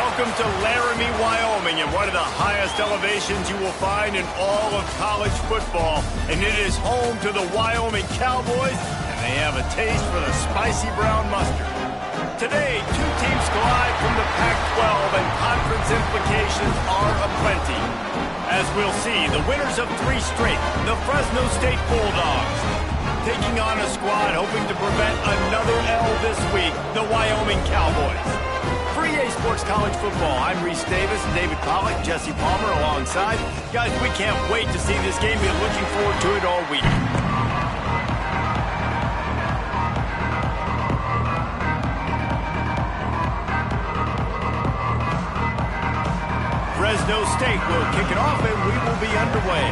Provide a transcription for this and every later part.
Welcome to Laramie, Wyoming, and one of the highest elevations you will find in all of college football. And it is home to the Wyoming Cowboys, and they have a taste for the spicy brown mustard. Today, two teams collide from the Pac-12, and conference implications are aplenty. As we'll see, the winners of 3 straight, the Fresno State Bulldogs, taking on a squad hoping to prevent another L this week, the Wyoming Cowboys. For EA Sports College Football, I'm Reese Davis, David Pollack, Jesse Palmer alongside. Guys, we can't wait to see this game. We're looking forward to it all week. Fresno State will kick it off, and we will be underway.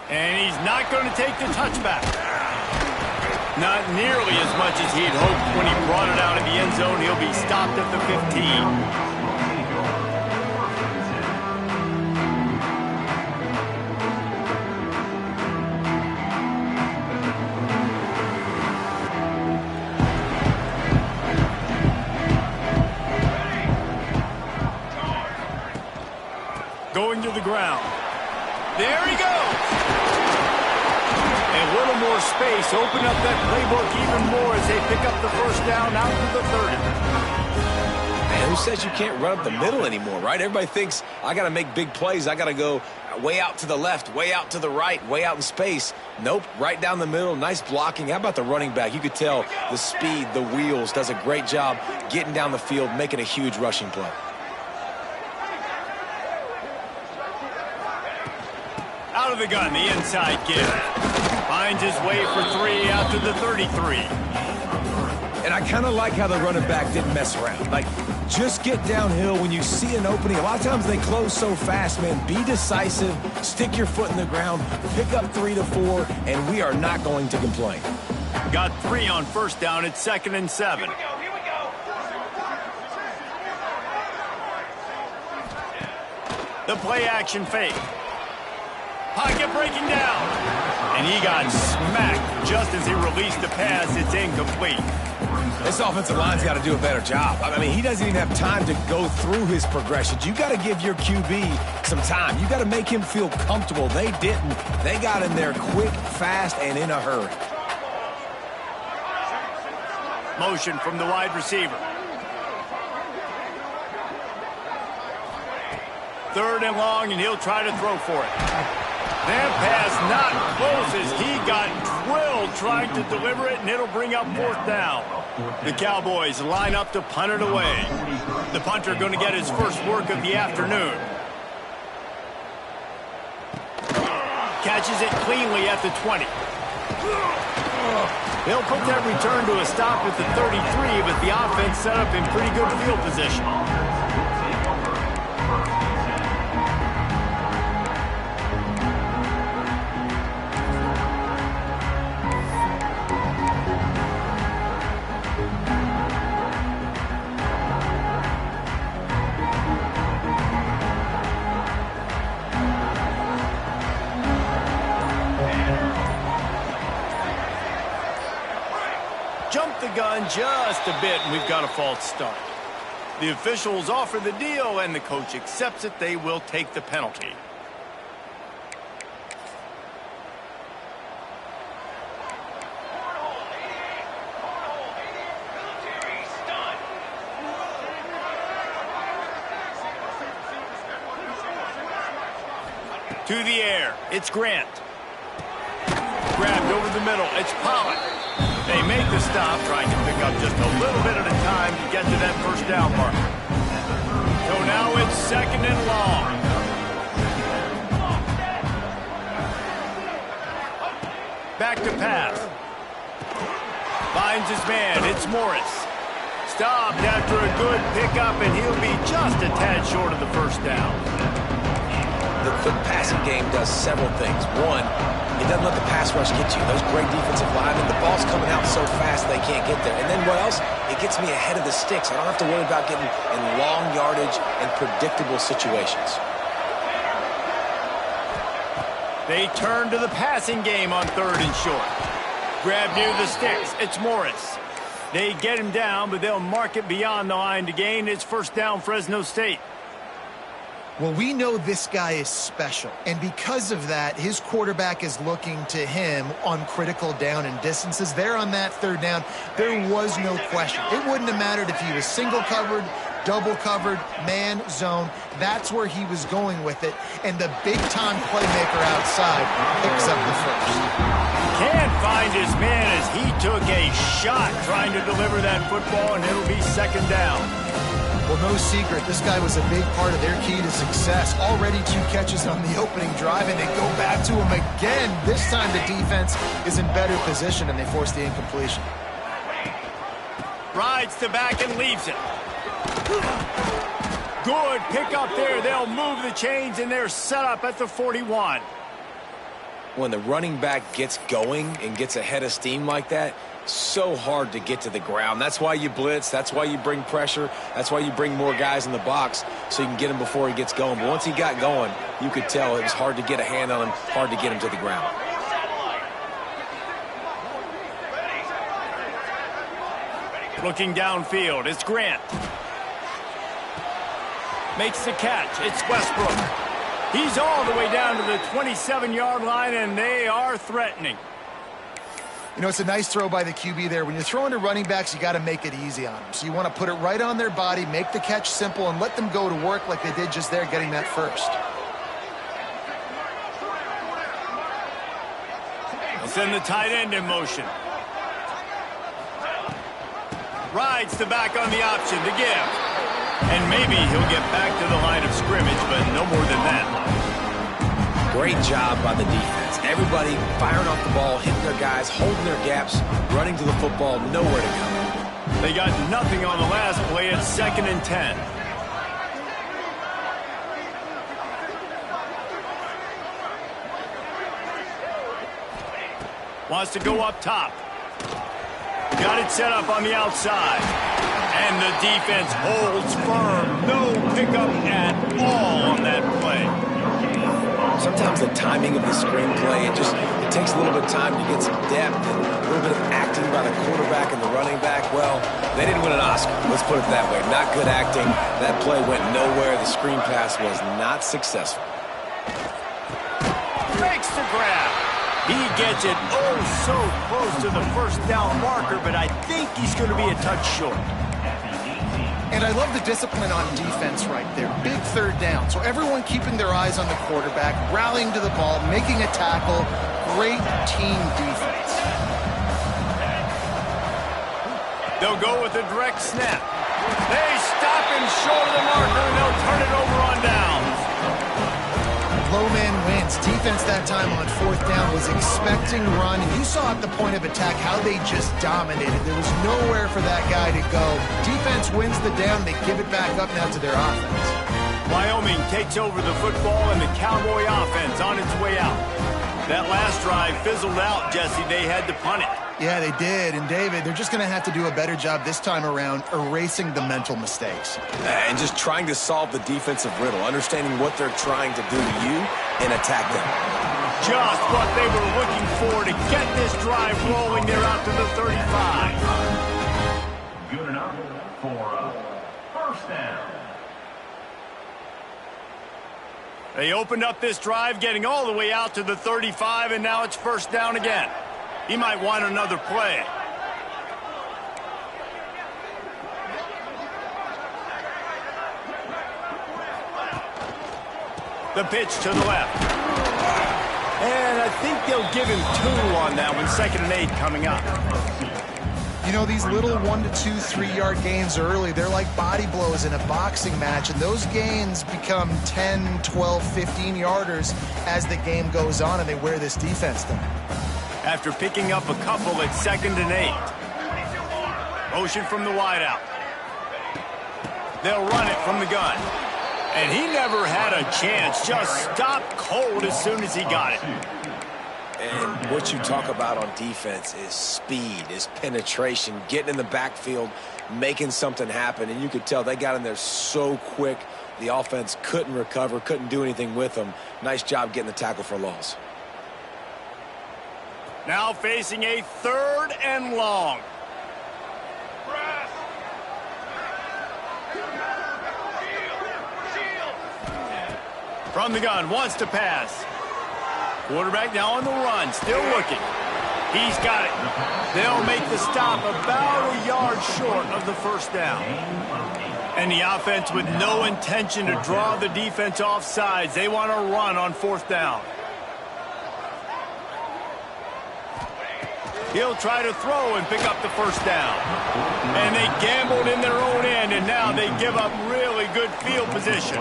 And he's not going to take the touchback. Not nearly as much as he'd hoped when he brought it out of the end zone. He'll be stopped at the 15. Going to the ground. There he goes. A little more space. Open up that playbook even more as they pick up the first down out to the 30. Man, who says you can't run up the middle anymore, right? Everybody thinks, I got to make big plays. I got to go way out to the left, way out to the right, way out in space. Nope, right down the middle. Nice blocking. How about the running back? You could tell the speed, the wheels, does a great job getting down the field, making a huge rushing play. Out of the gun, the inside give. Finds his way for 3 out to the 33. And I kind of like how the running back didn't mess around. Like, just get downhill when you see an opening. A lot of times they close so fast, man. Be decisive, stick your foot in the ground, pick up 3 to 4, and we are not going to complain. Got 3 on first down. It's 2nd and 7. Here we go. The play action fake. Pocket breaking down. And he got smacked just as he released the pass. It's incomplete. This offensive line's got to do a better job. I mean, he doesn't even have time to go through his progressions. You got to give your QB some time. You got to make him feel comfortable. They didn't. They got in there quick, fast, and in a hurry. Motion from the wide receiver. 3rd and long, and he'll try to throw for it. That pass not close as he got drilled trying to deliver it, and it'll bring up 4th down. The Cowboys line up to punt it away. The punter going to get his first work of the afternoon. Catches it cleanly at the 20. He'll put that return to a stop at the 33, but the offense set up in pretty good field position. Jumped the gun just a bit, and we've got a false start. The officials offer the deal, and the coach accepts it. They will take the penalty. To the air, it's Grant. Grabbed over the middle, it's Pollack. They make the stop, trying to pick up just a little bit at a time to get to that first down mark. So now it's 2nd and long. Back to pass. Finds his man, it's Morris. Stopped after a good pickup, and he'll be just a tad short of the first down. The quick passing game does several things. One, it doesn't let the pass rush get you. Those great defensive linemen, the ball's coming out so fast they can't get there. And then what else? It gets me ahead of the sticks. I don't have to worry about getting in long yardage and predictable situations. They turn to the passing game on 3rd and short. Grab near the sticks. It's Morris. They get him down, but they'll mark it beyond the line to gain. It's 1st down, Fresno State. Well, we know this guy is special, and because of that, his quarterback is looking to him on critical down and distances. There on that 3rd down, there was no question. It wouldn't have mattered if he was single covered, double covered, man, zone. That's where he was going with it, and the big-time playmaker outside picks up the first. Can't find his man as he took a shot trying to deliver that football, and it'll be 2nd down. Well, no secret, this guy was a big part of their key to success. Already 2 catches on the opening drive, and they go back to him again. This time the defense is in better position, and they force the incompletion. Rides to back and leaves it. Good pick up there. They'll move the chains, and they're set up at the 41. When the running back gets going and gets ahead of steam like that, so hard to get to the ground. That's why you blitz. That's why you bring pressure. That's why you bring more guys in the box so you can get him before he gets going. But once he got going, you could tell it was hard to get a hand on him, hard to get him to the ground. Looking downfield, it's Grant. Makes the catch. It's Westbrook. He's all the way down to the 27-yard line, and they are threatening. You know, it's a nice throw by the QB there. When you're throwing to running backs, you got to make it easy on them. So you want to put it right on their body, make the catch simple, and let them go to work like they did just there, getting that first. They'll send the tight end in motion. Rides to back on the option to give. And maybe he'll get back to the line of scrimmage, but no more than that. Great job by the defense. Everybody firing off the ball, hitting their guys, holding their gaps, running to the football, nowhere to go. They got nothing on the last play. It's 2nd and 10. Wants to go up top. Got it set up on the outside. And the defense holds firm. No pickup at all on that play. Sometimes the timing of the screenplay, it takes a little bit of time to get some depth and a little bit of acting by the quarterback and the running back. Well, they didn't win an Oscar. Let's put it that way. Not good acting. That play went nowhere. The screen pass was not successful. Makes the grab. He gets it oh so close to the 1st down marker, but I think he's going to be a touch short. And I love the discipline on defense right there. Big 3rd down. So everyone keeping their eyes on the quarterback, rallying to the ball, making a tackle. Great team defense. They'll go with a direct snap. They stop him short of the marker, and they'll turn it over on downs. Low man wins. Defense that time on 4th down was expecting run. And you saw at the point of attack how they just dominated. There was nowhere for that guy to go. Defense wins the down. They give it back up now to their offense. Wyoming takes over the football, and the Cowboy offense on its way out. That last drive fizzled out, Jesse. They had to punt it. Yeah, they did. And, David, they're just going to have to do a better job this time around erasing the mental mistakes. And just trying to solve the defensive riddle, understanding what they're trying to do to you and attack them. Just what they were looking for to get this drive rolling. They're out to the 35. Good enough for a 1st down. They opened up this drive, getting all the way out to the 35, and now it's 1st down again. He might want another play. The pitch to the left. And I think they'll give him 2 on that one. 2nd and 8 coming up. You know, these little 1 to 2, 3-yard gains early, they're like body blows in a boxing match, and those gains become 10, 12, 15-yarders as the game goes on, and they wear this defense down. After picking up a couple at 2nd and 8. Motion from the wideout. They'll run it from the gun. And he never had a chance. Just stopped cold as soon as he got it. And what you talk about on defense is speed, is penetration, getting in the backfield, making something happen. And you could tell they got in there so quick, the offense couldn't recover, couldn't do anything with them. Nice job getting the tackle for loss. Now facing a 3rd and long. From the gun, wants to pass. Quarterback now on the run, still looking. He's got it. They'll make the stop about a yard short of the 1st down. And the offense with no intention to draw the defense off sides. They want to run on 4th down. He'll try to throw and pick up the 1st down. And they gambled in their own end, and now they give up really good field position.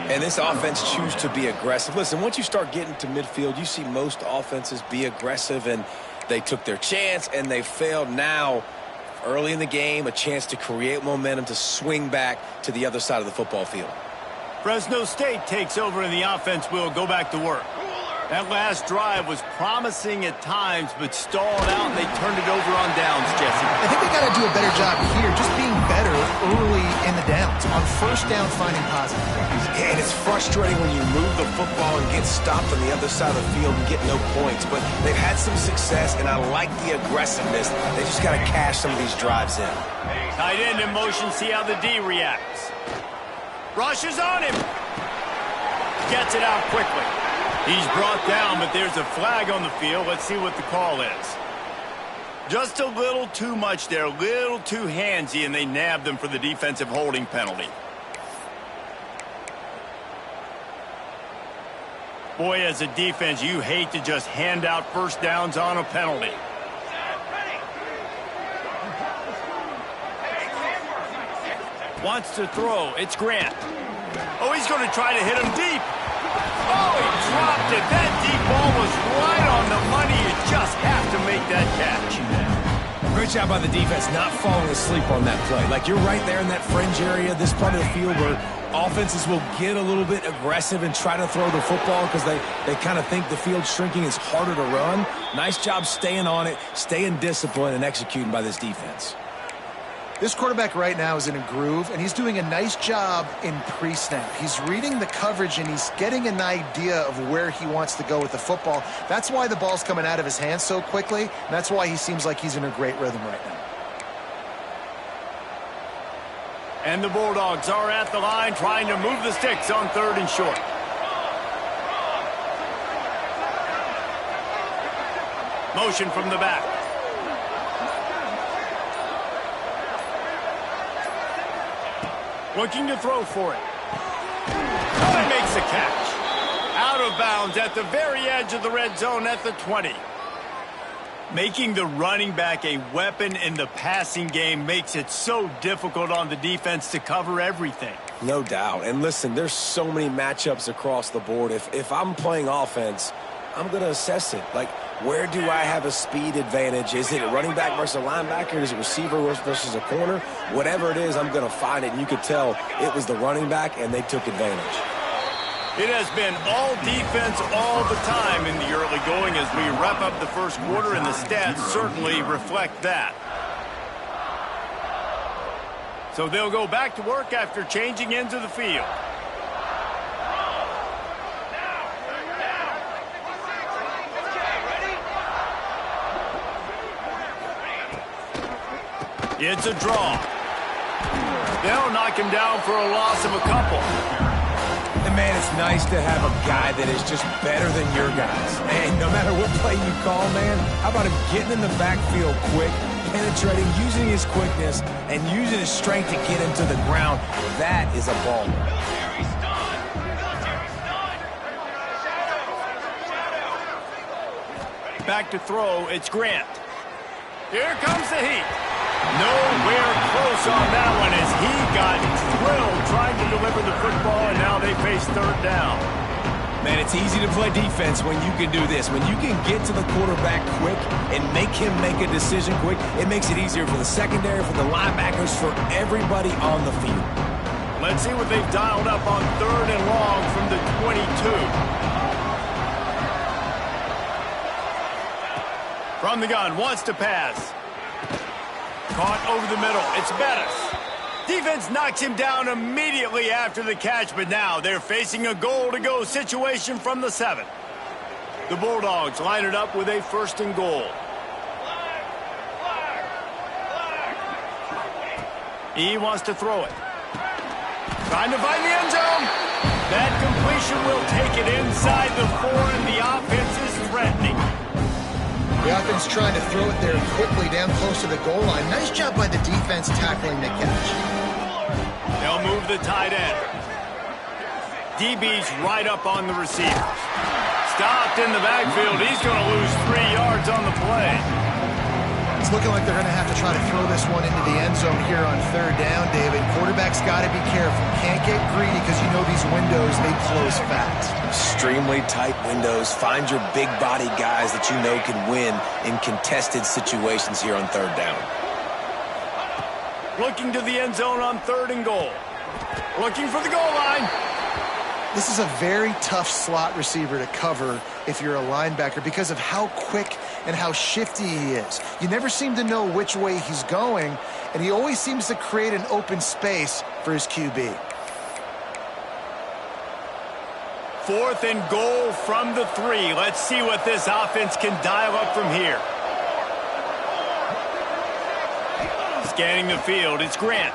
And this offense chooses to be aggressive. Listen, once you start getting to midfield, you see most offenses be aggressive, and they took their chance, and they failed. Now, early in the game, a chance to create momentum to swing back to the other side of the football field. Fresno State takes over, and the offense will go back to work. That last drive was promising at times, but stalled out, and they turned it over on downs, Jesse. I think they got to do a better job here, just being better early in the downs. On 1st down, finding positive points. Yeah, and it's frustrating when you move the football and get stopped on the other side of the field and get no points. But they've had some success, and I like the aggressiveness. They just got to cash some of these drives in. Tight end in motion, see how the D reacts. Rushes on him. Gets it out quickly. He's brought down, but there's a flag on the field. Let's see what the call is. Just a little too much there, a little too handsy, and they nabbed them for the defensive holding penalty. Boy, as a defense, you hate to just hand out 1st downs on a penalty. Wants to throw. It's Grant. Oh, he's going to try to hit him deep. Oh, he dropped it. That deep ball was right on the money. You just have to make that catch. Great job by the defense not falling asleep on that play. Like, you're right there in that fringe area, this part of the field where offenses will get a little bit aggressive and try to throw the football because they kind of think the field's shrinking. It's harder to run. Nice job staying on it, staying disciplined, and executing by this defense. This quarterback right now is in a groove, and he's doing a nice job in pre-snap. He's reading the coverage, and he's getting an idea of where he wants to go with the football. That's why the ball's coming out of his hands so quickly, and that's why he seems like he's in a great rhythm right now. And the Bulldogs are at the line trying to move the sticks on 3rd and short. Motion from the back. Looking to throw for it. Oh, he makes the catch. Out of bounds at the very edge of the red zone at the 20. Making the running back a weapon in the passing game makes it so difficult on the defense to cover everything. No doubt. And listen, there's so many matchups across the board. If I'm playing offense, I'm going to assess it. Like, where do I have a speed advantage? Is it a running back versus a linebacker? Is it receiver versus a corner? Whatever it is, I'm going to find it. And you could tell it was the running back, and they took advantage. It has been all defense all the time in the early going as we wrap up the 1st quarter, and the stats certainly reflect that. So they'll go back to work after changing into the field. It's a draw. They'll knock him down for a loss of a couple. And, man, it's nice to have a guy that is just better than your guys. And no matter what play you call, man, how about him getting in the backfield quick, penetrating, using his quickness, and using his strength to get into the ground? That is a baller. Back to throw, it's Grant. Here comes the heat. Nowhere close on that one as he got drilled trying to deliver the football, and now they face 3rd down. Man, it's easy to play defense when you can do this. When you can get to the quarterback quick and make him make a decision quick, it makes it easier for the secondary, for the linebackers, for everybody on the field. Let's see what they've dialed up on 3rd and long from the 22. From the gun, wants to pass. Caught over the middle. It's Bettis. Defense knocks him down immediately after the catch, but now they're facing a goal-to-go situation from the 7. The Bulldogs line it up with a 1st and goal. He wants to throw it. Trying to find the end zone. That completion will take it inside the 4, and the offense is threatening. The offense trying to throw it there quickly down close to the goal line. Nice job by the defense tackling the catch. They'll move the tight end. DB's right up on the receivers. Stopped in the backfield. He's going to lose 3 yards on the play. It's looking like they're going to have to try to throw this one into the end zone here on 3rd down, David. Quarterback's got to be careful. Can't get greedy because you know these windows, they close fast. Extremely tight windows. Find your big body guys that you know can win in contested situations here on 3rd down. Looking to the end zone on 3rd and goal. Looking for the goal line. This is a very tough slot receiver to cover if you're a linebacker because of how quick and how shifty he is. You never seem to know which way he's going, and he always seems to create an open space for his QB. 4th and goal from the 3. Let's see what this offense can dial up from here. Scanning the field, it's Grant.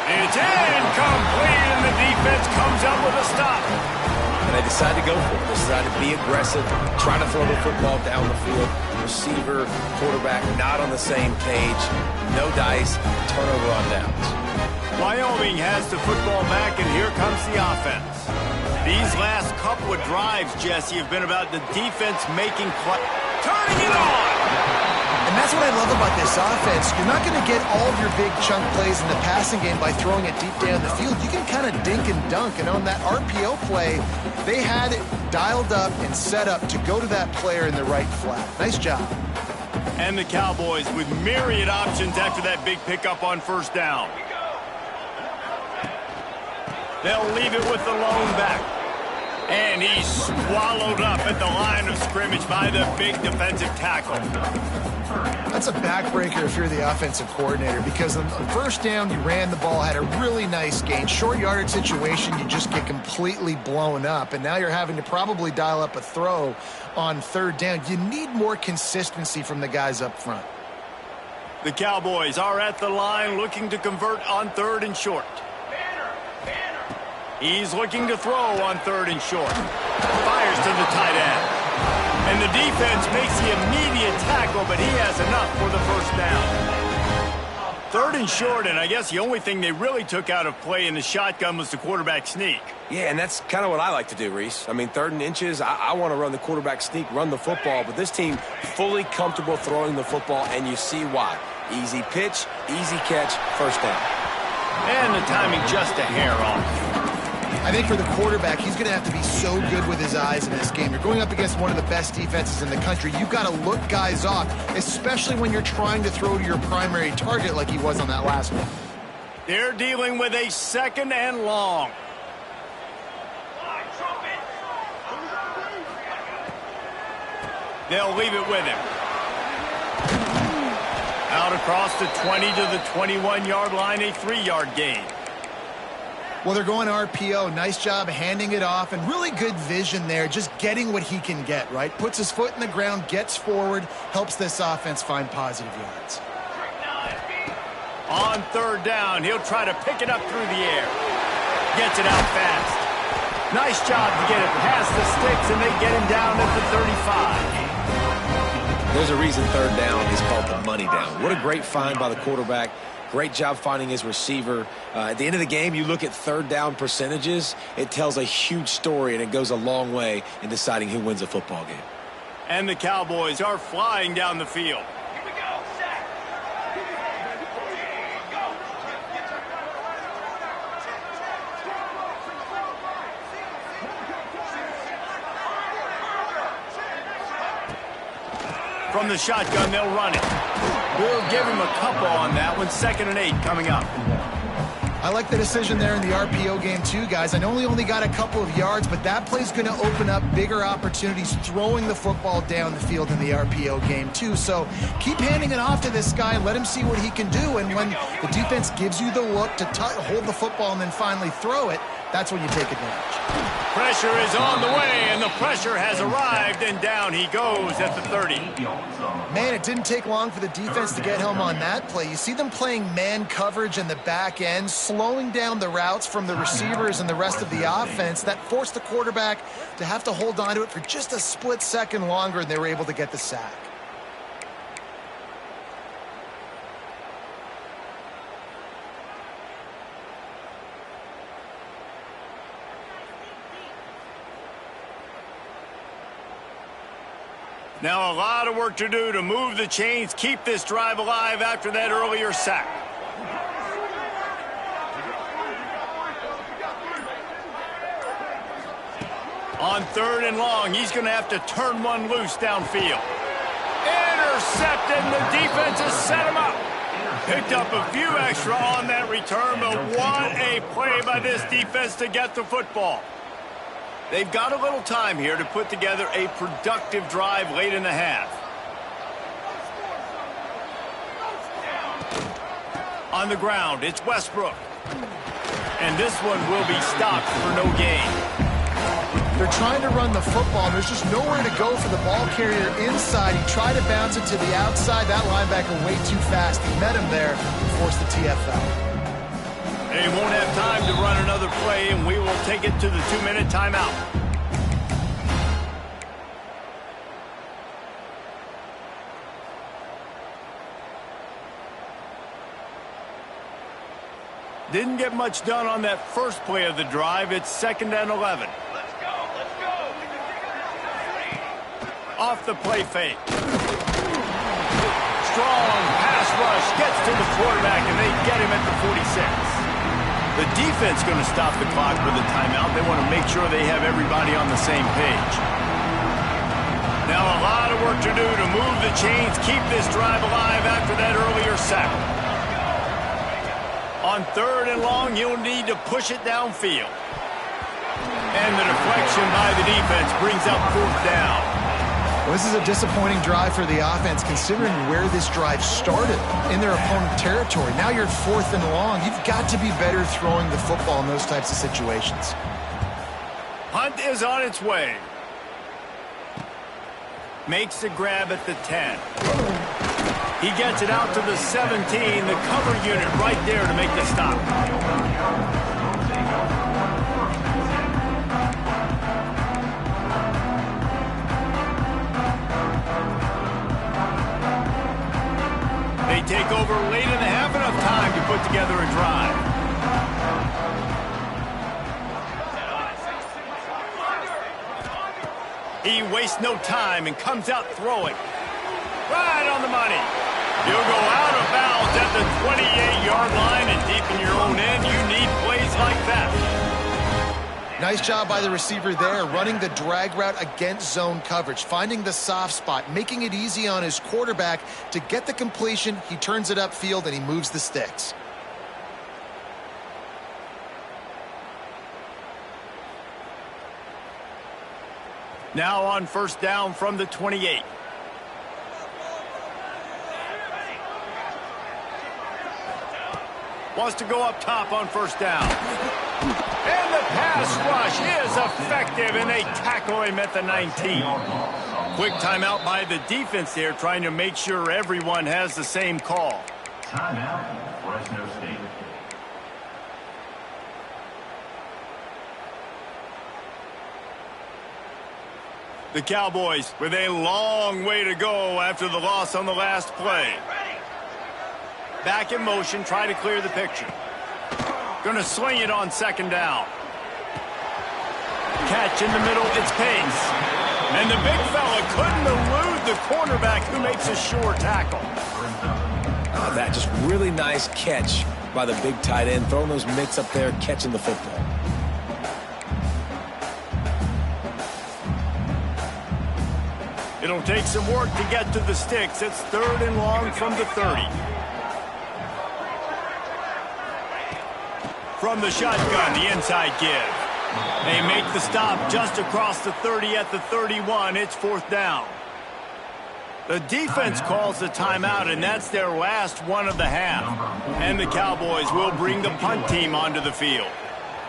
It's incomplete, and the defense comes up with a stop. And they decide to go for it. They decide to be aggressive, try to throw the football down the field. Receiver, quarterback, not on the same page. No dice, turnover on downs. Wyoming has the football back, and here comes the offense. These last couple of drives, Jesse, have been about the defense making play. Turning it on! And that's what I love about this offense. You're not going to get all of your big chunk plays in the passing game by throwing it deep down the field. You can kind of dink and dunk. And on that RPO play, they had it dialed up and set up to go to that player in the right flat. Nice job. And the Cowboys with myriad options after that big pickup on 1st down. They'll leave it with the lone back. And he's swallowed up at the line of scrimmage by the big defensive tackle. That's a backbreaker if you're the offensive coordinator, because on 1st down, you ran the ball, had a really nice gain. Short yardage situation, you just get completely blown up. And now you're having to probably dial up a throw on 3rd down. You need more consistency from the guys up front. The Cowboys are at the line looking to convert on 3rd and short. He's looking to throw on 3rd and short. Fires to the tight end. And the defense makes the immediate tackle, but he has enough for the 1st down. 3rd and short, and I guess the only thing they really took out of play in the shotgun was the quarterback sneak. Yeah, and that's kind of what I like to do, Reese. I mean, 3rd and inches, I want to run the quarterback sneak, run the football, but this team fully comfortable throwing the football, and you see why. Easy pitch, easy catch, 1st down. And the timing just a hair off. I think for the quarterback, he's going to have to be so good with his eyes in this game. You're going up against one of the best defenses in the country. You've got to look guys off, especially when you're trying to throw to your primary target like he was on that last one. They're dealing with a 2nd and long. They'll leave it with him. Out across the 20 to the 21-yard line, a 3-yard gain. Well, they're going RPO. Nice job handing it off, and really good vision there, just getting what he can get, right? Puts his foot in the ground, gets forward, helps this offense find positive yards. On 3rd down, he'll try to pick it up through the air. Gets it out fast. Nice job to get it past the sticks, and they get him down at the 35. There's a reason 3rd down is called the money down. What a great find by the quarterback. Great job finding his receiver. At the end of the game, you look at 3rd down percentages. It tells a huge story, and it goes a long way in deciding who wins a football game. And the Cowboys are flying down the field. Here we go, set. From the shotgun, they'll run it. We'll give him a couple on that one. 2nd and 8 coming up. I like the decision there in the RPO game too, guys. I know he only got a couple of yards, but that play's going to open up bigger opportunities throwing the football down the field in the RPO game too. So keep handing it off to this guy and let him see what he can do. And when the defense gives you the look to hold the football and then finally throw it, that's when you take advantage. Pressure is on the way, and the pressure has arrived, and down he goes at the 30. Man, it didn't take long for the defense to get home on that play. You see them playing man coverage in the back end, slowing down the routes from the receivers and the rest of the offense. That forced the quarterback to have to hold on to it for just a split second longer, and they were able to get the sack. Now a lot of work to do to move the chains, keep this drive alive after that earlier sack. On 3rd and long, he's going to have to turn one loose downfield. Intercepted, and the defense has set him up. Picked up a few extra on that return, but what a play by this defense to get the football. They've got a little time here to put together a productive drive late in the half. On the ground, it's Westbrook. And this one will be stopped for no gain. They're trying to run the football. There's just nowhere to go for the ball carrier inside. He tried to bounce it to the outside. That linebacker way too fast. He met him there and forced the TFL. They won't have time to run another play, and we will take it to the 2-minute timeout. Didn't get much done on that first play of the drive. It's 2nd and 11. Let's go, let's go. Off the play fake. Strong pass rush gets to the quarterback, and they get him at the 46. The defense going to stop the clock with a timeout. They want to make sure they have everybody on the same page. Now a lot of work to do to move the chains, keep this drive alive after that earlier sack. On 3rd and long, you'll need to push it downfield. And the deflection by the defense brings up 4th down. Well, this is a disappointing drive for the offense, considering where this drive started in their opponent territory. Now you're 4th and long. You've got to be better throwing the football in those types of situations. Punt is on its way. Makes the grab at the 10. He gets it out to the 17. The cover unit right there to make the stop. They take over late in the half, enough time to put together a drive. He wastes no time and comes out throwing. Right on the money. You'll go out of bounds at the 28-yard line, and deep in your own end, you need plays like that. Nice job by the receiver there, running the drag route against zone coverage, finding the soft spot, making it easy on his quarterback to get the completion. He turns it upfield, and he moves the sticks. Now on 1st down from the 28. Wants to go up top on 1st down. And the pass rush is effective, and they tackle him at the 19. Quick timeout by the defense there, trying to make sure everyone has the same call. Timeout, Fresno State. The Cowboys with a long way to go after the loss on the last play. Back in motion, try to clear the picture. Going to swing it on 2nd down. Catch in the middle, it's Pace. And the big fella couldn't elude the cornerback who makes a sure tackle. That just really nice catch by the big tight end, throwing those mitts up there, catching the football. It'll take some work to get to the sticks. It's 3rd and long from the 30. From the shotgun, the inside give. They make the stop just across the 30 at the 31. It's 4th down. The defense calls the timeout, and that's their last one of the half. And the Cowboys will bring the punt team onto the field.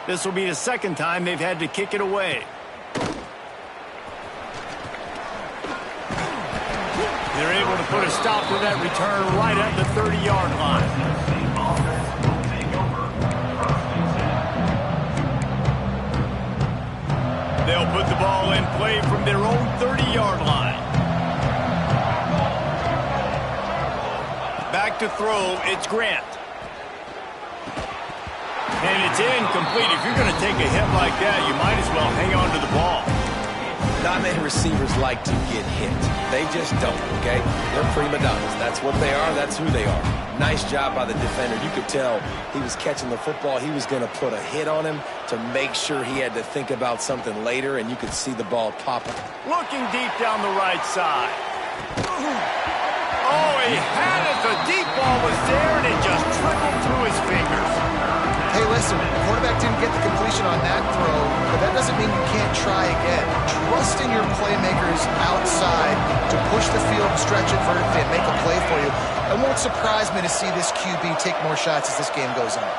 This will be the second time they've had to kick it away. They're able to put a stop to that return right at the 30-yard line. They'll put the ball in play from their own 30-yard line. Back to throw, it's Grant. And it's incomplete. If you're going to take a hit like that, you might as well hang on to the ball. Not many receivers like to get hit. They just don't, okay? They're prima donnas. That's what they are. That's who they are. Nice job by the defender. You could tell he was catching the football. He was going to put a hit on him to make sure he had to think about something later, and you could see the ball pop up. Looking deep down the right side. Oh, he had it. The deep ball was there, and it just trickled through his fingers. Hey, listen, the quarterback didn't get the completion on that throw, but that doesn't mean you can't try again. Trust in your playmakers outside to push the field, stretch it vertically, and make a play for you. It won't surprise me to see this QB take more shots as this game goes on.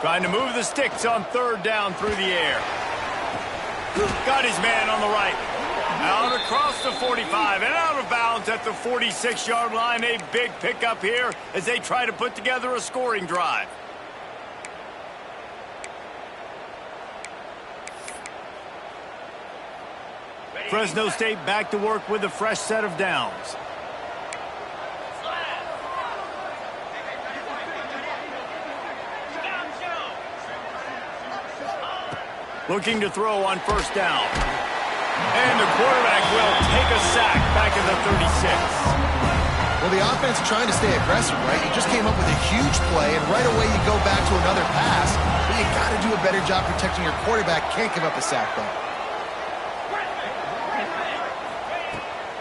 Trying to move the sticks on third down through the air. Got his man on the right. Out across the 45 and out of bounds at the 46-yard line. A big pickup here as they try to put together a scoring drive. Fresno State back to work with a fresh set of downs. Looking to throw on first down. And the quarterback will take a sack back at the 36. Well, the offense trying to stay aggressive, right? You just came up with a huge play, and right away you go back to another pass. But you got to do a better job protecting your quarterback. Can't give up a sack, though.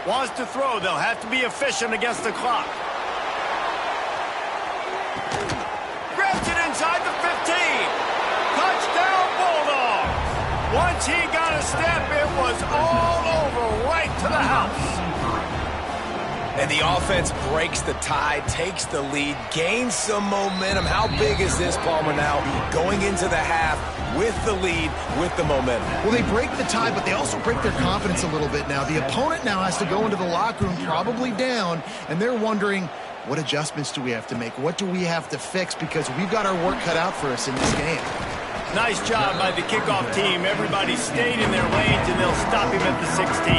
Wants to throw. They'll have to be efficient against the clock. Grabs it inside the 15. Touchdown, Bulldog. Once he got a step, it was all over right to the house. And the offense breaks the tie, takes the lead, gains some momentum. How big is this, Palmer, now? Going into the half with the lead, with the momentum. Well, they break the tie, but they also break their confidence a little bit now. The opponent now has to go into the locker room probably down, and they're wondering, what adjustments do we have to make? What do we have to fix? Because we've got our work cut out for us in this game. Nice job by the kickoff team. Everybody stayed in their lanes, and they'll stop him at the 16.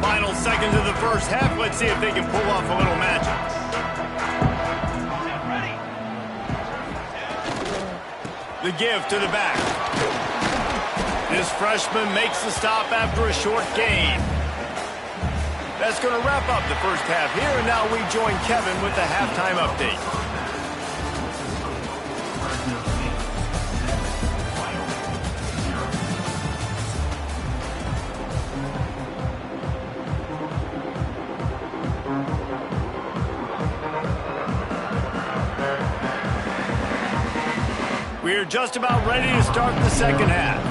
Final seconds of the first half. Let's see if they can pull off a little magic. The give to the back. This freshman makes the stop after a short gain. That's going to wrap up the first half here, and now we join Kevin with the halftime update. We're just about ready to start the second half.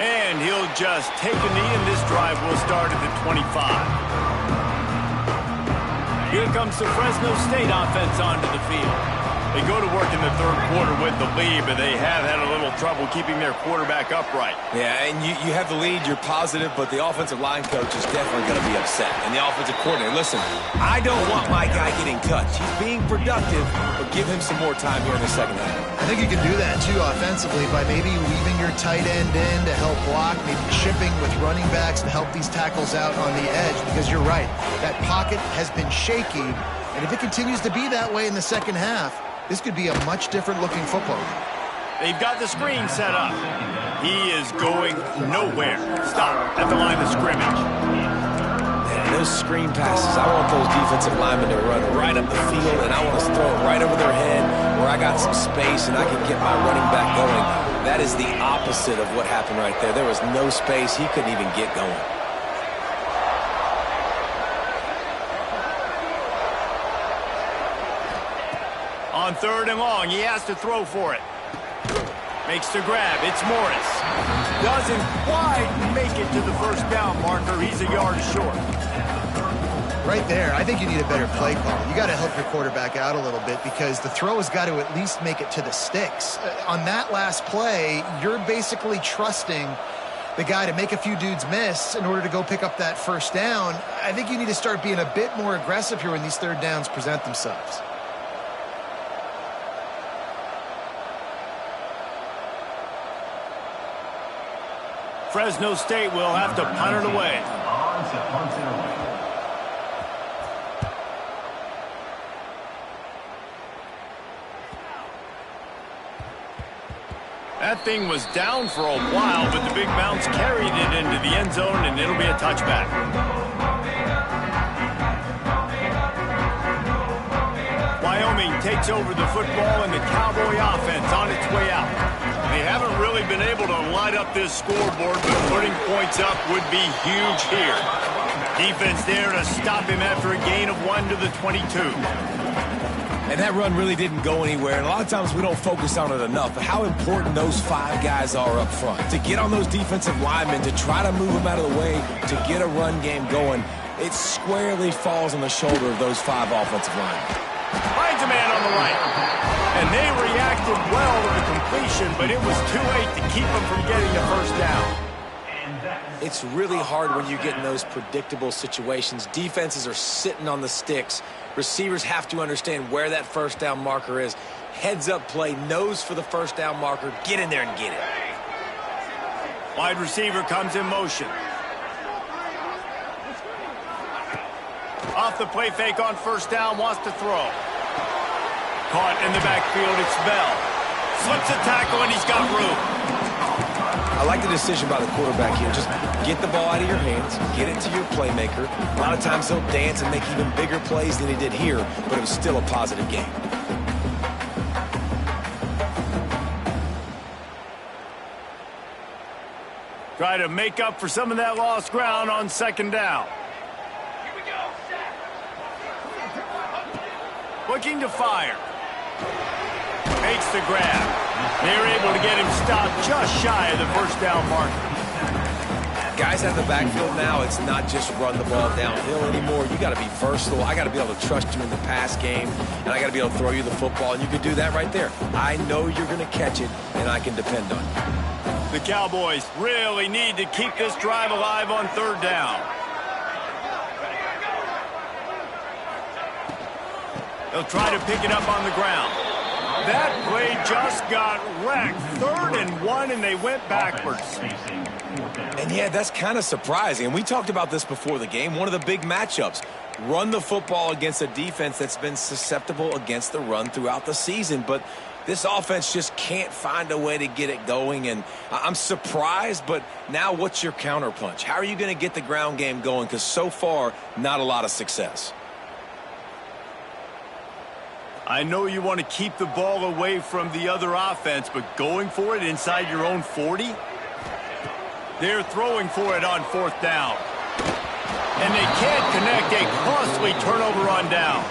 And he'll just take a knee, and this drive will start at the 25. Here comes the Fresno State offense onto the field. They go to work in the third quarter with the lead, but they have had a little trouble keeping their quarterback upright. Yeah, and you have the lead, you're positive, but the offensive line coach is definitely going to be upset. And the offensive coordinator, listen, I don't want my guy getting touched. He's being productive, but give him some more time here in the second half. I think you can do that, too, offensively, by maybe weaving your tight end in to help block, maybe chipping with running backs to help these tackles out on the edge, because you're right. That pocket has been shaky, and if it continues to be that way in the second half, this could be a much different looking football. They've got the screen set up. He is going nowhere. Stop at the line of scrimmage. those screen passes, I want those defensive linemen to run right up the field, and I want to throw it right over their head where I got some space and I can get my running back going. That is the opposite of what happened right there. There was no space. He couldn't even get going. On 3rd and long, he has to throw for it. Makes the grab. It's Morris. Doesn't quite make it to the first down marker. He's a yard short. Right there, I think you need a better play call. You got to help your quarterback out a little bit because the throw has got to at least make it to the sticks. On that last play, you're basically trusting the guy to make a few dudes miss in order to go pick up that first down. I think you need to start being a bit more aggressive here when these 3rd downs present themselves. Fresno State will have to punt it away. That thing was down for a while, but the big bounce carried it into the end zone, and it'll be a touchback. Wyoming takes over the football, and the Cowboy offense on its way out. They haven't really been able to light up this scoreboard, but putting points up would be huge here. Defense there to stop him after a gain of 1 to the 22. And that run really didn't go anywhere, and a lot of times we don't focus on it enough, but how important those 5 guys are up front. To get on those defensive linemen, to try to move them out of the way, to get a run game going, it squarely falls on the shoulder of those 5 offensive linemen. Finds a man on the right. And they reacted well to the completion, but it was too late to keep them from getting the first down. It's really hard when you get in those predictable situations. Defenses are sitting on the sticks. Receivers have to understand where that first down marker is. Heads up play, nose for the first down marker. Get in there and get it. Wide receiver comes in motion. Off the play fake on first down, wants to throw. Caught in the backfield, it's Bell. Slips a tackle, and he's got room. I like the decision by the quarterback here. Just get the ball out of your hands, get it to your playmaker. A lot of times he'll dance and make even bigger plays than he did here, but it was still a positive game. Try to make up for some of that lost ground on 2nd down. Looking to fire. Makes the grab. They're able to get him stopped just shy of the first down marker. Guys out of the backfield now, it's not just run the ball downhill anymore. You got to be versatile. I got to be able to trust you in the pass game, and I got to be able to throw you the football, and you can do that right there. I know you're going to catch it, and I can depend on you. The Cowboys really need to keep this drive alive on 3rd down. They'll try to pick it up on the ground. That play just got wrecked. 3rd and 1, and they went backwards. And yeah, that's kind of surprising. And we talked about this before the game. One of the big matchups. Run the football against a defense that's been susceptible against the run throughout the season. But this offense just can't find a way to get it going. And I'm surprised, but now what's your counterpunch? How are you going to get the ground game going? Because so far, not a lot of success. I know you want to keep the ball away from the other offense, but going for it inside your own 40? They're throwing for it on 4th down. And they can't connect. A costly turnover on down.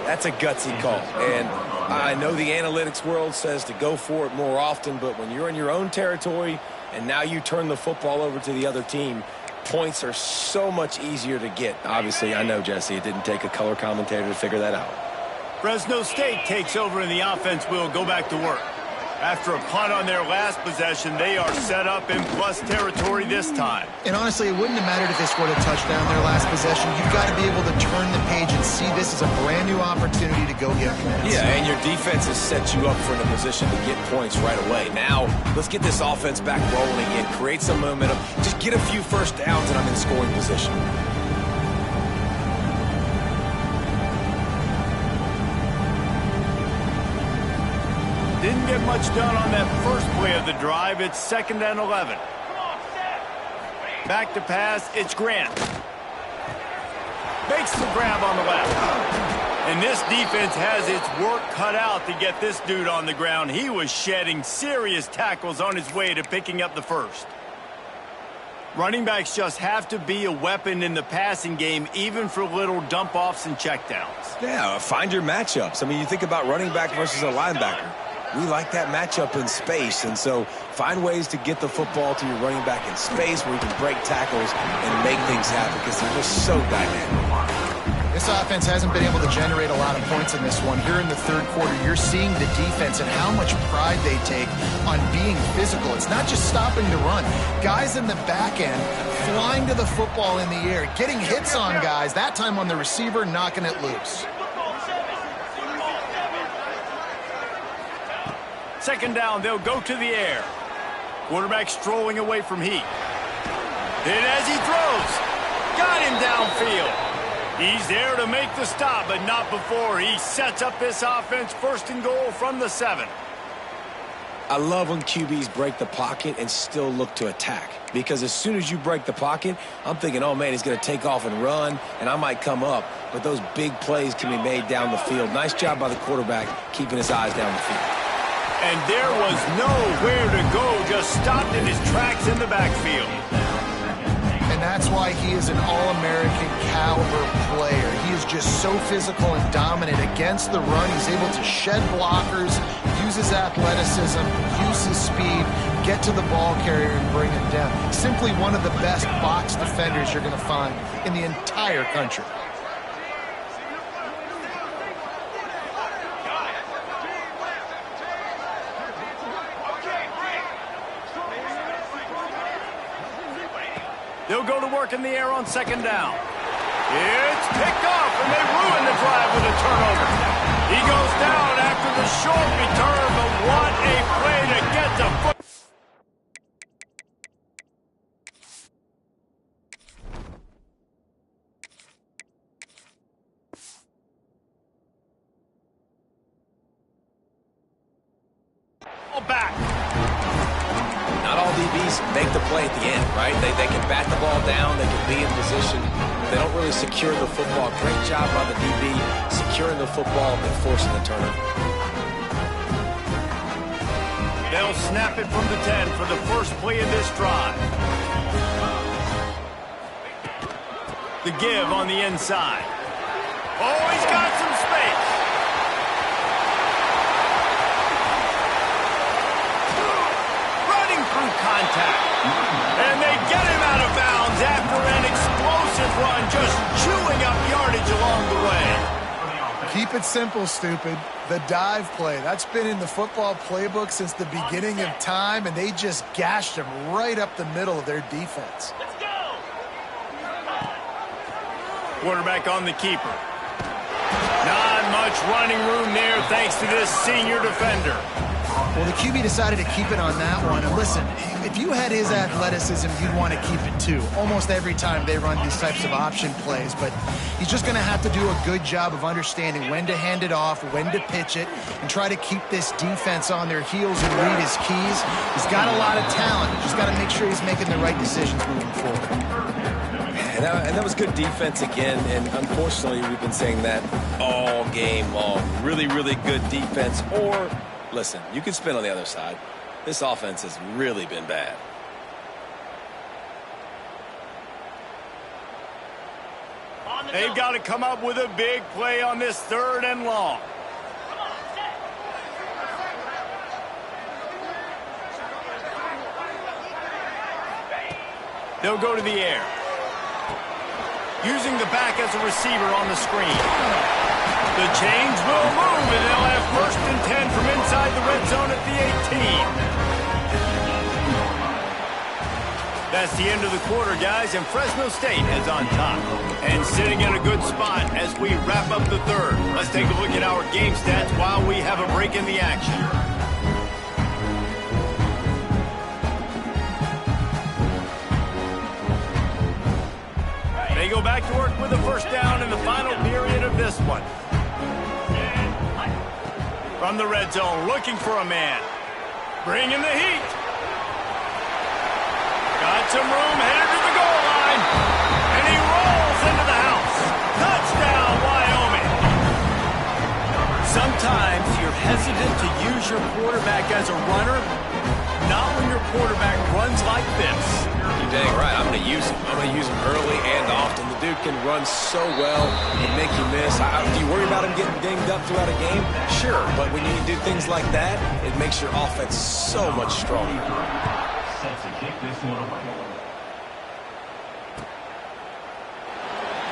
That's a gutsy call. And I know the analytics world says to go for it more often, but when you're in your own territory and now you turn the football over to the other team, points are so much easier to get. Obviously, I know, Jesse, it didn't take a color commentator to figure that out. Fresno State takes over, and the offense will go back to work. After a punt on their last possession, they are set up in plus territory this time. And honestly, it wouldn't have mattered if they scored a touchdown their last possession. You've got to be able to turn the page and see this as a brand new opportunity to go get points. Yeah, and your defense has set you up for a position to get points right away. Now, let's get this offense back rolling again, create some momentum, just get a few first downs, and I'm in scoring position. Didn't get much done on that first play of the drive. It's 2nd and 11. Back to pass, it's Grant. Makes the grab on the left. And this defense has its work cut out to get this dude on the ground. He was shedding serious tackles on his way to picking up the first. Running backs just have to be a weapon in the passing game, even for little dump-offs and checkdowns. Yeah, find your matchups. I mean, you think about running back versus a linebacker. We like that matchup in space, and so find ways to get the football to your running back in space where you can break tackles and make things happen because they're just so dynamic. This offense hasn't been able to generate a lot of points in this one. Here in the third quarter, you're seeing the defense and how much pride they take on being physical. It's not just stopping the run. Guys in the back end flying to the football in the air, getting hits on guys, that time on the receiver, knocking it loose. Second down, they'll go to the air. Quarterback strolling away from heat. Hit as he throws. Got him downfield. He's there to make the stop, but not before he sets up this offense first and goal from the 7. I love when QBs break the pocket and still look to attack. Because as soon as you break the pocket, I'm thinking, oh, man, he's going to take off and run, and I might come up. But those big plays can be made down the field. Nice job by the quarterback keeping his eyes down the field. And there was nowhere to go, just stopped in his tracks in the backfield. And that's why he is an All-American caliber player. He is just so physical and dominant against the run. He's able to shed blockers, use his athleticism, use his speed, get to the ball carrier and bring him down. Simply one of the best box defenders you're going to find in the entire country. They'll go to work in the air on second down. It's picked off, and they ruin the drive with a turnover. He goes down after the short return, but what a play to get the foot. Back. Not all DBs make the play at the end, right? They can bat the ball down. They can be in position. They don't really secure the football. Great job by the DB securing the football and forcing the turnover. They'll snap it from the 10 for the first play of this drive. The give on the inside. Oh, he's got some space. Contact. And they get him out of bounds after an explosive run, just chewing up yardage along the way. Keep it simple, stupid. The dive play. That's been in the football playbook since the beginning of time, and they just gashed him right up the middle of their defense. Let's go. Quarterback on the keeper. Not much running room there thanks to this senior defender. Well, the QB decided to keep it on that one. And listen, if you had his athleticism, you'd want to keep it too. Almost every time they run these types of option plays. But he's just going to have to do a good job of understanding when to hand it off, when to pitch it, and try to keep this defense on their heels and read his keys. He's got a lot of talent. He's just got to make sure he's making the right decisions moving forward. And that was good defense again, and unfortunately we've been saying that all game long. Really, really good defense. Or, listen, you can spin on the other side. This offense has really been bad. They've got to come up with a big play on this third and long. They'll go to the air. Using the back as a receiver on the screen. The chains will move, and they'll have first and 10 from inside the red zone at the 18. That's the end of the quarter, guys, and Fresno State is on top. And sitting in a good spot as we wrap up the third. Let's take a look at our game stats while we have a break in the action. They go back to work with a first down in the final period of this one. From the red zone, looking for a man. Bringing the heat. Got some room, headed to the goal line. And he rolls into the house. Sometimes you're hesitant to use your quarterback as a runner. Not when your quarterback runs like this. You're dang right. I'm going to use him. I'm going to use him early and often. The dude can run so well and make you miss. Do you worry about him getting dinged up throughout a game? Sure, but when you do things like that, it makes your offense so much stronger. Set to kick this one away.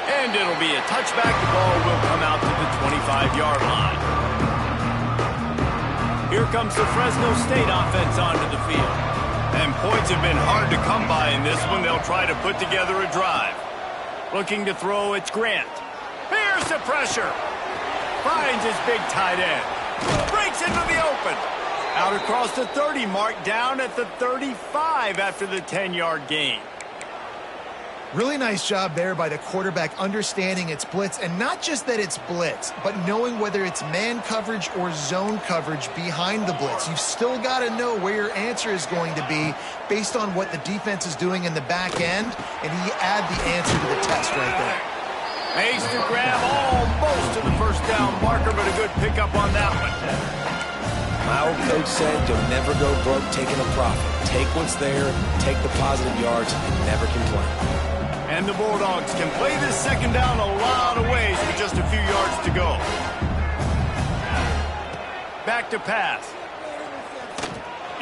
And it'll be a touchback. The ball will come out to the 25-yard line. Here comes the Fresno State offense onto the field. And points have been hard to come by in this one. They'll try to put together a drive. Looking to throw, it's Grant. Here's the pressure. Finds his big tight end. Breaks into the open. Out across the 30 mark, down at the 35 after the 10-yard gain. Really nice job there by the quarterback understanding it's blitz, and not just that it's blitz, but knowing whether it's man coverage or zone coverage behind the blitz. You've still got to know where your answer is going to be based on what the defense is doing in the back end, and he add the answer to the test right there. Makes the grab almost to the first down marker, but a good pickup on that one. My old coach said you'll never go broke taking a profit. Take what's there, take the positive yards, and never complain. And the Bulldogs can play this second down a lot of ways with just a few yards to go. Back to pass.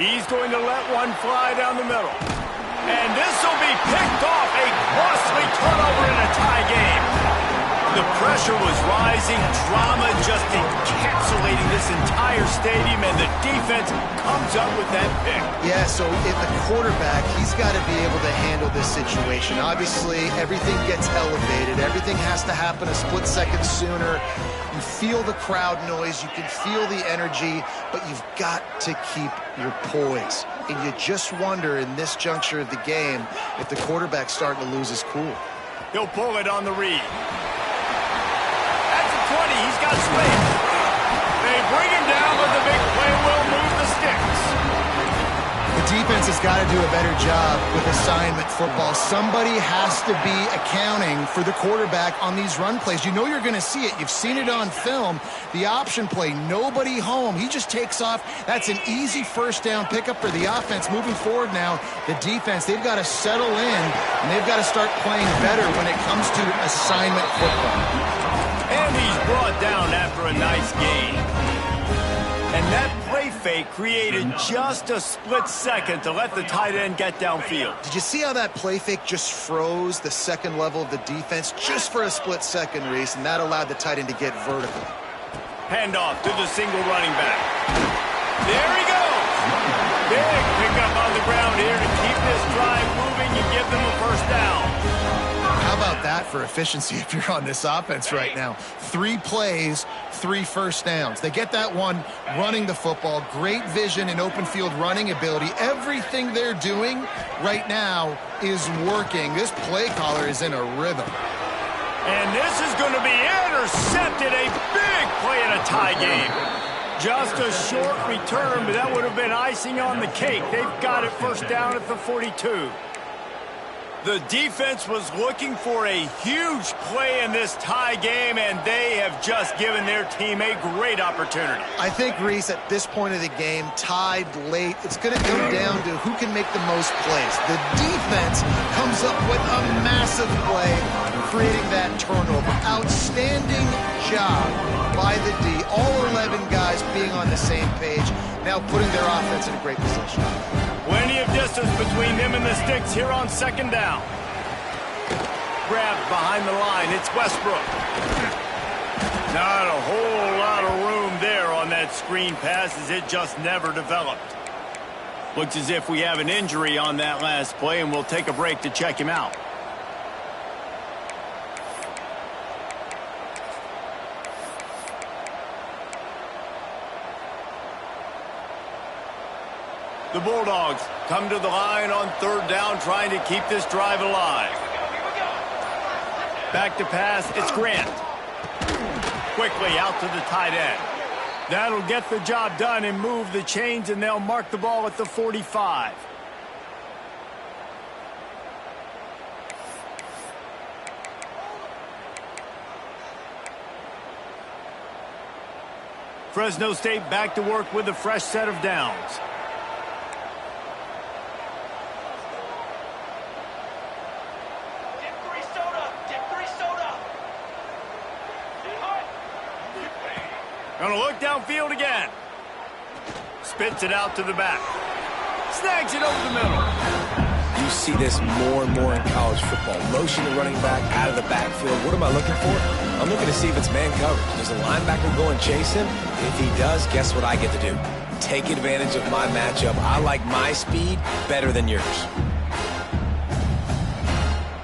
He's going to let one fly down the middle. And this will be picked off. A costly turnover in a tie game. The pressure was rising. Drama just encapsulating this entire stadium, and the defense comes up with that pick. Yeah, so if the quarterback, he's got to be able to handle this situation. Obviously, everything gets elevated. Everything has to happen a split second sooner. You feel the crowd noise. You can feel the energy, but you've got to keep your poise. And you just wonder in this juncture of the game if the quarterback's starting to lose his cool. He'll pull it on the read. At the 20, he's got space. They bring him down, but the big play will move the sticks. The defense has got to do a better job with assignment football. Somebody has to be accounting for the quarterback on these run plays. You know you're going to see it. You've seen it on film. The option play, nobody home. He just takes off. That's an easy first down pickup for the offense. Moving forward now, the defense, they've got to settle in, and they've got to start playing better when it comes to assignment football. And he's brought down after a nice gain. And that play fake created just a split second to let the tight end get downfield. Did you see how that play fake just froze the second level of the defense just for a split second, Reese, and that allowed the tight end to get vertical? Handoff to the single running back. There he goes. Big pickup on the ground here to keep this drive moving and give them a first down. How about that for efficiency if you're on this offense right now? 3 plays, 3 first downs. They get that one running the football. Great vision and open field running ability. Everything they're doing right now is working. This play caller is in a rhythm. And this is going to be intercepted. A big play in a tie game. Just a short return, but that would have been icing on the cake. They've got it first down at the 42. The defense was looking for a huge play in this tie game, and they have just given their team a great opportunity. I think, Reese, at this point of the game, tied late, it's going to come down to who can make the most plays. The defense comes up with a massive play, creating that turnover. Outstanding job by the D. All 11 guys being on the same page, now putting their offense in a great position. Plenty of distance between them and the sticks here on second down. Grabbed behind the line. It's Westbrook. Not a whole lot of room there on that screen pass as it just never developed. Looks as if we have an injury on that last play, and we'll take a break to check him out. The Bulldogs come to the line on third down, trying to keep this drive alive. Back to pass, it's Grant. Quickly out to the tight end. That'll get the job done and move the chains, and they'll mark the ball at the 45. Fresno State back to work with a fresh set of downs. Gonna look downfield again. Spits it out to the back. Snags it over the middle. You see this more and more in college football. Motion the running back out of the backfield. What am I looking for? I'm looking to see if it's man coverage. Does the linebacker go and chase him? If he does, guess what I get to do? Take advantage of my matchup. I like my speed better than yours.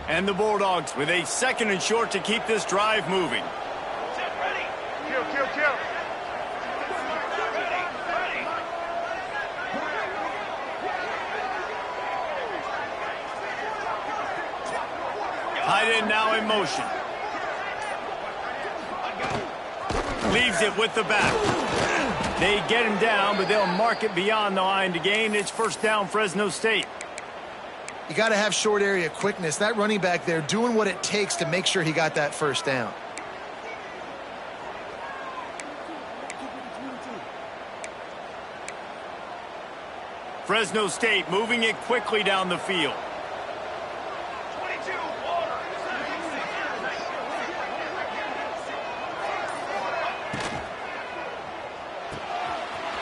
And the Bulldogs with a 2nd and short to keep this drive moving. Kill. Tight end now in motion. Leaves it with the back. They get him down, but they'll mark it beyond the line to gain. It's first down, Fresno State. You got to have short area quickness. That running back there doing what it takes to make sure he got that first down. Fresno State moving it quickly down the field.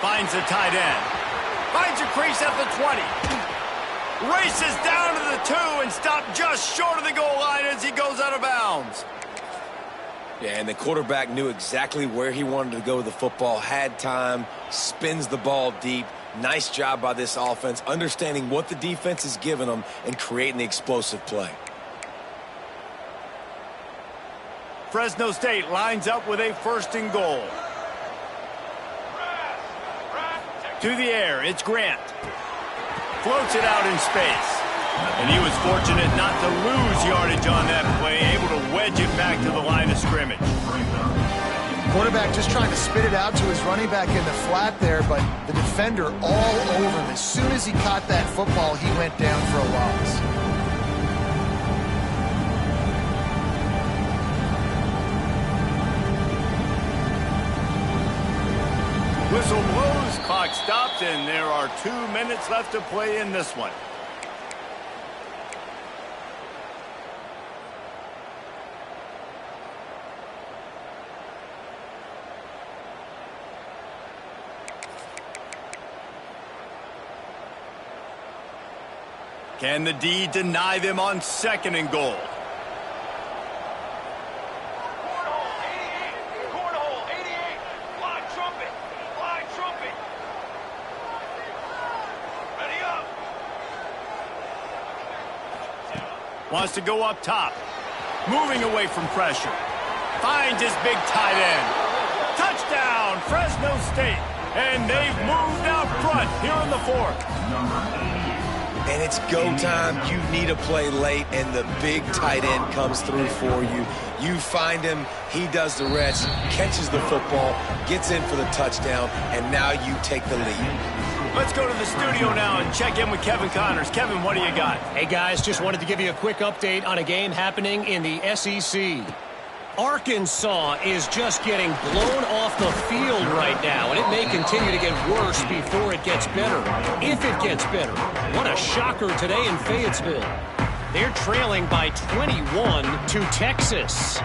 Finds a tight end. Finds a crease at the 20. Races down to the 2 and stopped just short of the goal line as he goes out of bounds. Yeah, and the quarterback knew exactly where he wanted to go with the football, had time, spins the ball deep. Nice job by this offense, understanding what the defense is giving them and creating the explosive play. Fresno State lines up with a 1st and goal. To the air, it's Grant. Floats it out in space. And he was fortunate not to lose yardage on that play, able to wedge it back to the line of scrimmage. Quarterback just trying to spit it out to his running back in the flat there, but the defender all over him. As soon as he caught that football, he went down for a loss. Whistle blows, clock stops, and there are 2 minutes left to play in this one. Can the D deny them on 2nd and goal? Wants to go up top. Moving away from pressure. Finds his big tight end. Touchdown, Fresno State. And they've moved out front here in the 4th. And it's go time. You need a play late, and the big tight end comes through for you. You find him, he does the rest, catches the football, gets in for the touchdown, and now you take the lead. Let's go to the studio now and check in with Kevin Connors. Kevin, what do you got? Hey, guys, just wanted to give you a quick update on a game happening in the SEC. Arkansas is just getting blown off the field right now, and it may continue to get worse before it gets better. If it gets better. What a shocker today in Fayetteville. They're trailing by 21 to Texas.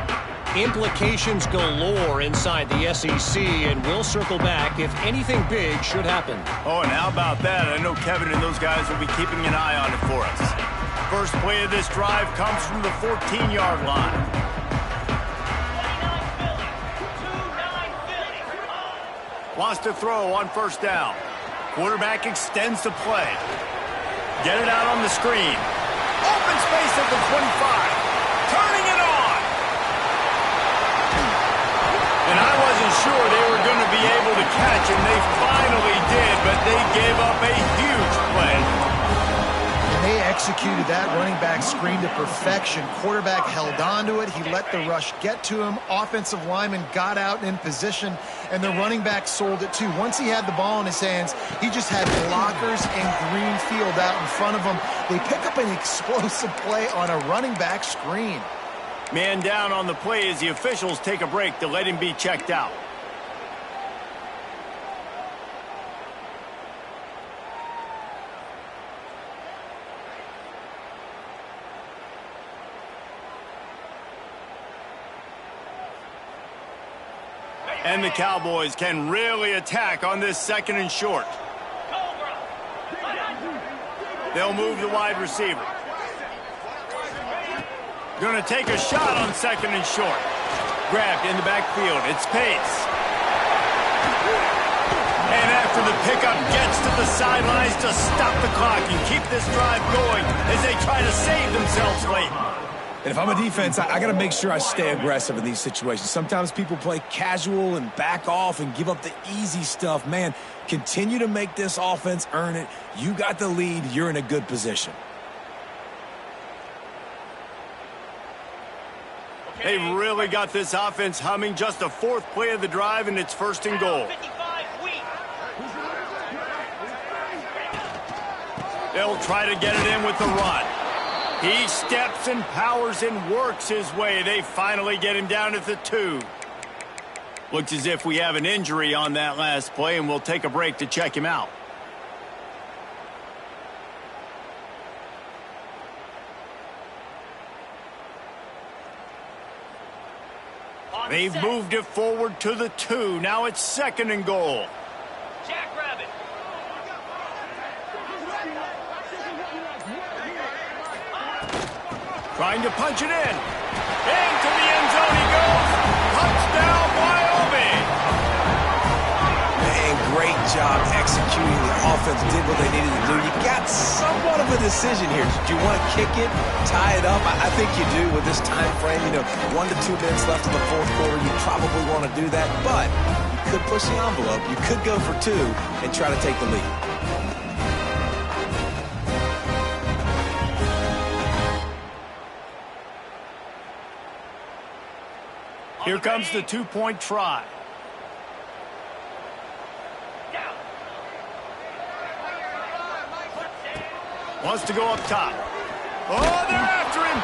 Implications galore inside the SEC, and we'll circle back if anything big should happen. Oh, and how about that? I know Kevin and those guys will be keeping an eye on it for us. First play of this drive comes from the 14-yard line. Wants to throw on 1st down. Quarterback extends the play. Get it out on the screen. Open space at the 25. Turning it on. And I wasn't sure they were going to be able to catch, and they finally did, but they gave up a huge play. They executed that running back screen to perfection. Quarterback held on to it. He let the rush get to him. Offensive lineman got out in position, and the running back sold it too. Once he had the ball in his hands, he just had blockers and green field out in front of him. They pick up an explosive play on a running back screen. Man down on the play as the officials take a break to let him be checked out. And the Cowboys can really attack on this 2nd and short. They'll move the wide receiver. Going to take a shot on 2nd and short. Grabbed in the backfield. It's Pace. And after the pickup, gets to the sidelines to stop the clock and keep this drive going as they try to save themselves late. And if I'm a defense, I got to make sure I stay aggressive in these situations. Sometimes people play casual and back off and give up the easy stuff. Man, continue to make this offense earn it. You got the lead. You're in a good position. They've really got this offense humming. Just the 4th play of the drive, and it's 1st and goal. They'll try to get it in with the run. He steps and powers and works his way. They finally get him down at the 2. Looks as if we have an injury on that last play, and we'll take a break to check him out. They've moved it forward to the 2. Now it's 2nd and goal. Jackrabbit. Trying to punch it in. Into the end zone he goes. Touchdown, Wyoming. Man, great job executing. The offense did what they needed to do. You got somewhat of a decision here. Do you want to kick it, tie it up? I think you do with this time frame. 1 to 2 minutes left in the 4th quarter. You probably want to do that, but you could push the envelope. You could go for 2 and try to take the lead. Here comes the 2-point try. Wants to go up top. Oh, they're after him.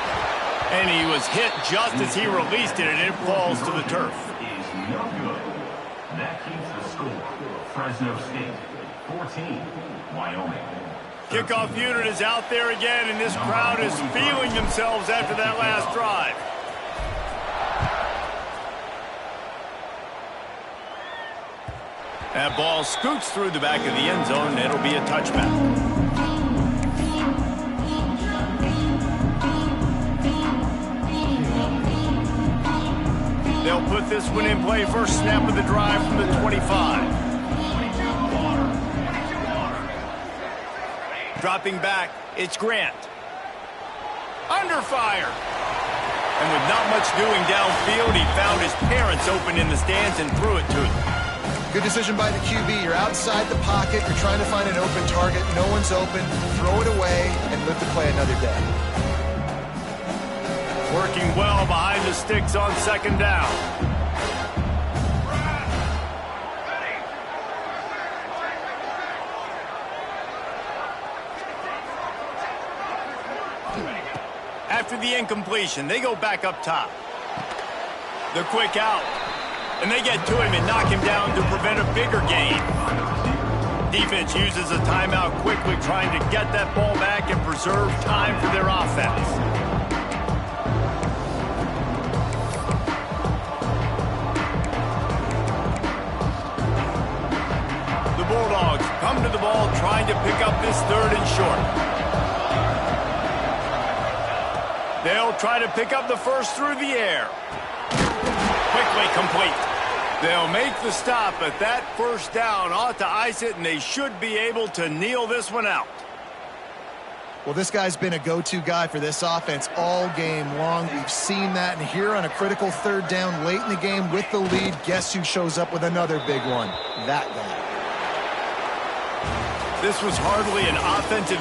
And he was hit just as he released it, and it falls to the turf. Is no good. That keeps the score. Fresno State, 14, Wyoming. Kickoff unit is out there again, and this crowd is feeling themselves after that last drive. That ball scoots through the back of the end zone, and it'll be a touchback. They'll put this one in play. First snap of the drive from the 25. Dropping back, it's Grant. Under fire. And with not much doing downfield, he found his parents open in the stands and threw it to them. Good decision by the QB. You're outside the pocket. You're trying to find an open target. No one's open. Throw it away and live to play another day. Working well behind the sticks on 2nd down. After the incompletion, they go back up top. The quick out. And they get to him and knock him down to prevent a bigger gain. Defense uses a timeout quickly, trying to get that ball back and preserve time for their offense. The Bulldogs come to the ball, trying to pick up this 3rd and short. They'll try to pick up the 1st through the air. Quickly complete. They'll make the stop, but that 1st down ought to ice it, and they should be able to kneel this one out. Well, this guy's been a go-to guy for this offense all game long. We've seen that, and here on a critical 3rd down late in the game with the lead, guess who shows up with another big one? That guy. This was hardly an offensive